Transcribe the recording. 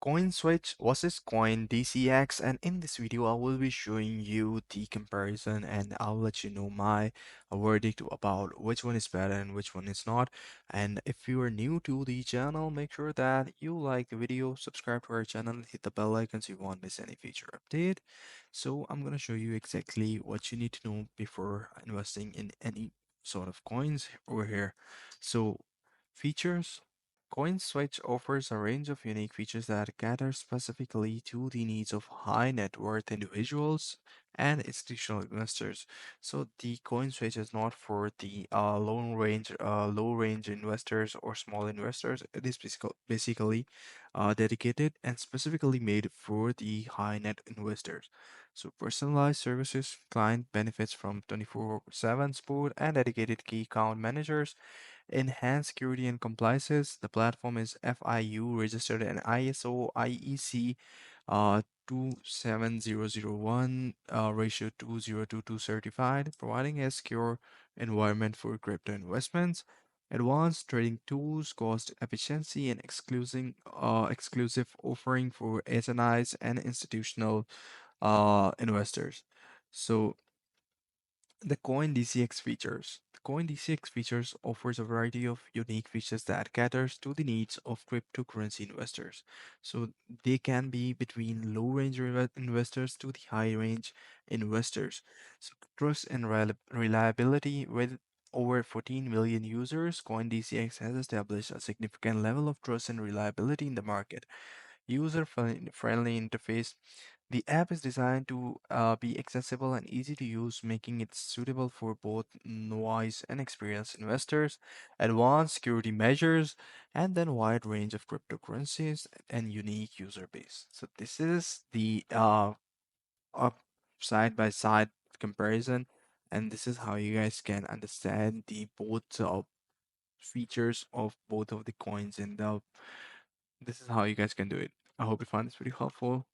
CoinSwitch versus CoinDCX, and in this video I will be showing you the comparison and I'll let you know my verdict about which one is better and which one is not. And if you are new to the channel, make sure that you like the video, subscribe to our channel, hit the bell icon so you won't miss any future update. So I'm gonna show you exactly what you need to know before investing in any sort of coins over here. So features. CoinSwitch offers a range of unique features that cater specifically to the needs of high net worth individuals and institutional investors. So the CoinSwitch is not for the low range investors or small investors. It is basically dedicated and specifically made for the high net investors. So personalized services, client benefits from 24/7 support and dedicated key account managers. Enhanced security and compliances. The platform is FIU registered and ISO IEC 27001 ratio 2022 certified, providing a secure environment for crypto investments. Advanced trading tools, cost efficiency, and exclusive offering for SNIs and institutional investors. So the CoinDCX features. The CoinDCX features offers a variety of unique features that caters to the needs of cryptocurrency investors. So they can be between low range investors to the high range investors. So trust and reliability with over 14 million users, CoinDCX has established a significant level of trust and reliability in the market. User-friendly interface. The app is designed to be accessible and easy to use, making it suitable for both novice and experienced investors. Advanced security measures, and then wide range of cryptocurrencies and unique user base. So this is the up side by side comparison, and this is how you guys can understand the both features of both of the coins and this is how you guys can do it. I hope you find this video helpful.